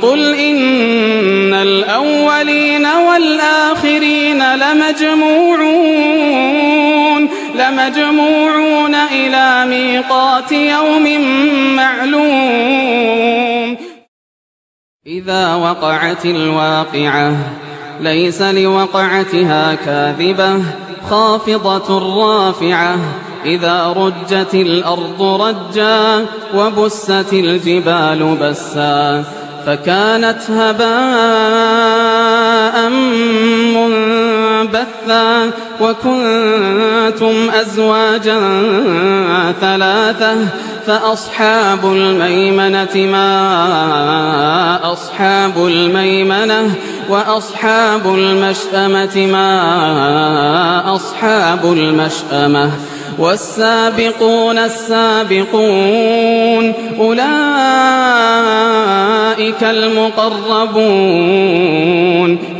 قل إن الأولين والآخرين لمجموعون إلى ميقات يوم معلوم إذا وقعت الواقعة ليس لوقعتها كاذبة خافضة رافعة إذا رجت الأرض رجا وبست الجبال بسا فكانت هباء منبثا وكنتم أزواجا ثلاثة فأصحاب الميمنة ما أصحاب الميمنة وأصحاب المشأمة ما أصحاب المشأمة والسابقون السابقون أولئك المقربون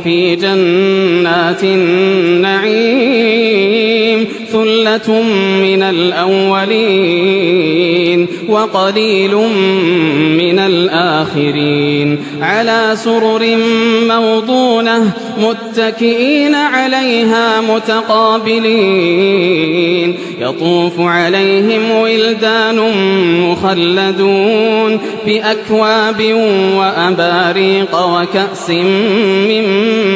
في جنات النعيم ثلة من الأولين وقليل من الآخرين على سرر موضونة متكئين عليها متقابلين يطوف عليهم ولدان مخلدون بأكواب وأباريق وكأس من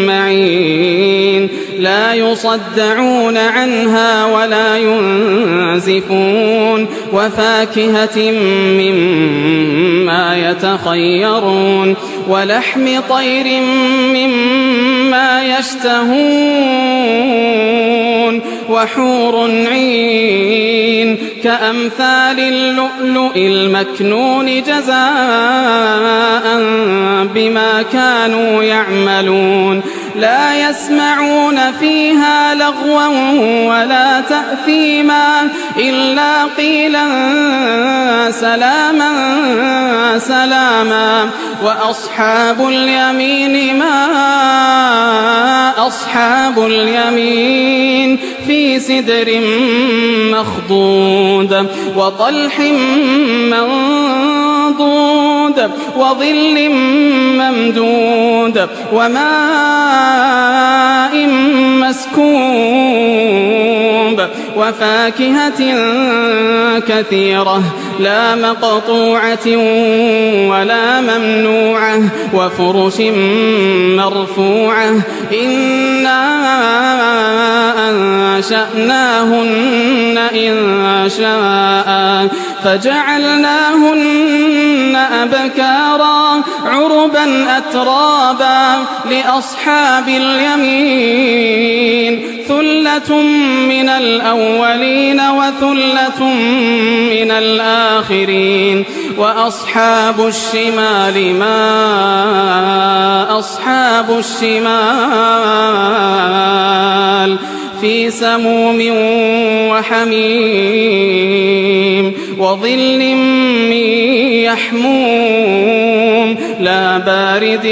معين لا يصدعون عنها ولا ينزفون وفاكهة مما يتخيرون ولحم طير مما يشتهون وحور عين كأمثال اللؤلؤ المكنون جزاء بما كانوا يعملون لا يسمعون فيها لغوا ولا تأثيما إلا قيلا سلاما سلاما وأصحاب اليمين ما أصحاب اليمين في سدر مخضود وطلح منضود وظل ممدود وماء مسكوب وفاكهة كثيرة لا مقطوعة ولا ممنوعة وفرش مرفوعة إنا أنشأناهن إن شاء فجعلناهن أبكارا عربا أترابا لأصحاب اليمين ثلة من الأولين وثلة من الآخرين وأصحاب الشمال ما أصحاب الشمال في سموم وحميم وظل من يحموم لا بارد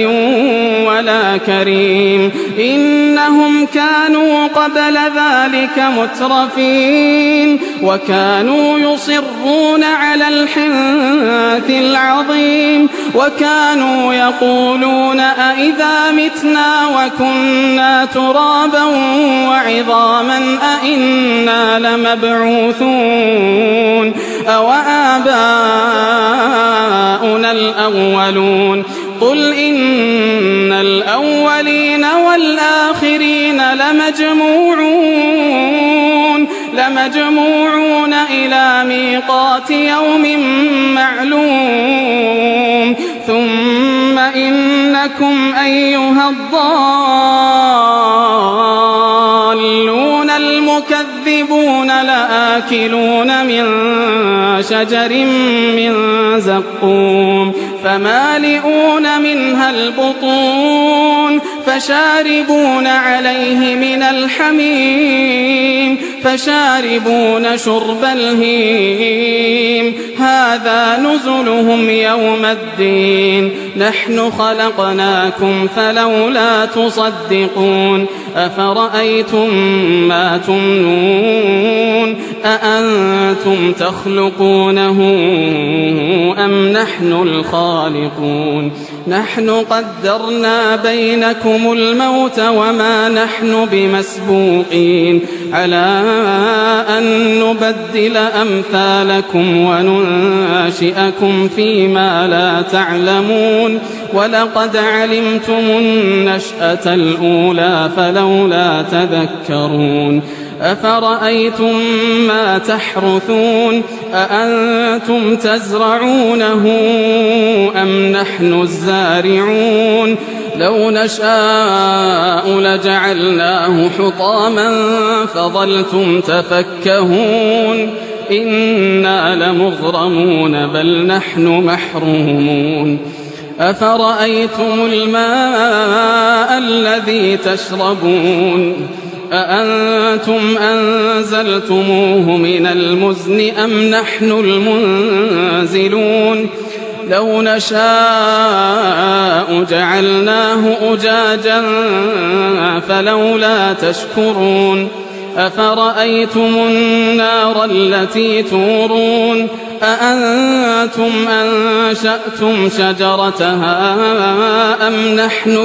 ولا كريم إنهم كانوا قبل ذلك مترفين وكانوا يصرون على الحنث العظيم وكانوا يقولون أئذا متنا وكنا ترابا وعظاما أئنا لمبعوثون أو آباؤنا الأولون قل إن الأولين والآخرين لمجموعون إلى ميقات يوم معلوم ثم إنكم أيها الضالون المكذبون لآكلون من شجر من زقوم فمالئون منها البطون فشاربون عليه من الحميم فشاربون شرب الهيم هذا نزلهم يوم الدين نحن خلقناكم فلولا تصدقون أفرأيتم ما تمنون أأنتم تخلقونه أم نحن الخالقون نحن قدرنا بينكم الموت وما نحن بمسبوقين على أن نبدل أمثالكم وننشئكم فيما لا تعلمون ولقد علمتم النشأة الأولى فلولا تذكرون أفرأيتم ما تحرثون أأنتم تزرعونه أم نحن الزارعون لو نشاء لجعلناه حطاما فظلتم تفكهون إنا لمغرمون بل نحن محرومون أفرأيتم الماء الذي تشربون أأنتم أنزلتموه من المزن أم نحن المنزلون لو نشاء جعلناه أجاجا فلولا تشكرون أفرأيتم النار التي تورون أأنتم أنشأتم شجرتها أم نحن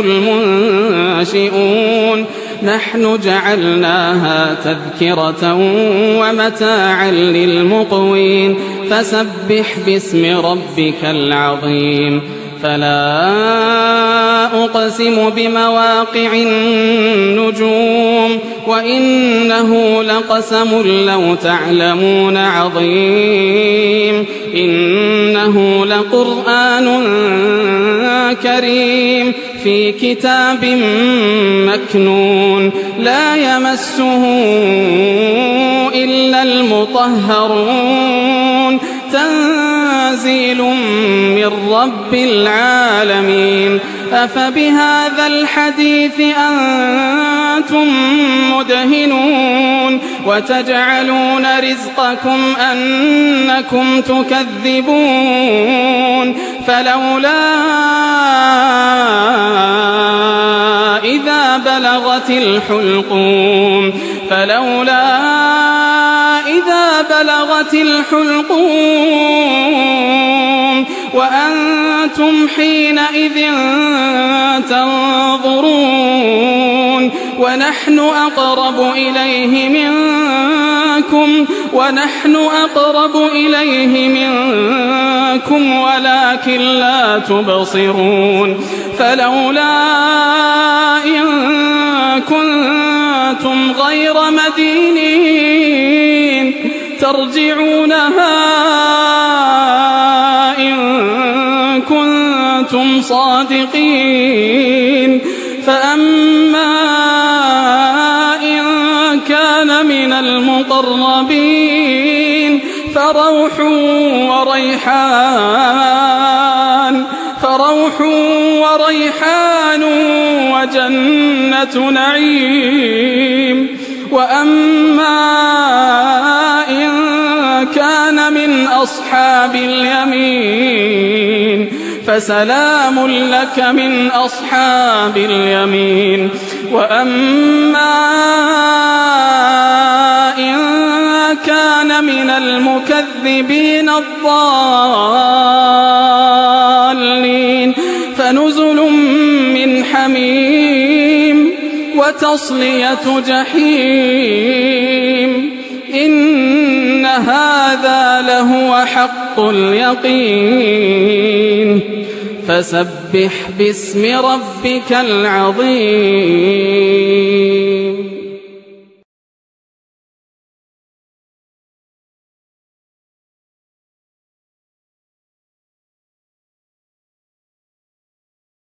المنشئون نحن جعلناها تذكرة ومتاعا للمقوين فسبح باسم ربك العظيم فلا أقسم بمواقع النجوم وإنه لقسم لو تعلمون عظيم إنه لقرآن كريم في كتاب مكنون لا يمسه إلا المطهرون تنزيل من رب العالمين أفبهذا الحديث أنتم مدهنون وتجعلون رزقكم أنكم تكذبون فلولا إذا بلغت الحلقوم وأنتم حينئذ تنظرون ونحن أقرب إليه منكم ولكن لا تبصرون فلولا إن كنتم غير مدينين ترجعونها إن كنتم صادقين فأما إن كان من المقربين فروح وريحان وجنة نعيم وأما إن كان من أصحاب اليمين فسلام لك من أصحاب اليمين وأما إن كان من المكذبين الضالين فنزل من حميم وتصلية جحيم إن هذا لهو حق اليقين فسبح باسم ربك العظيم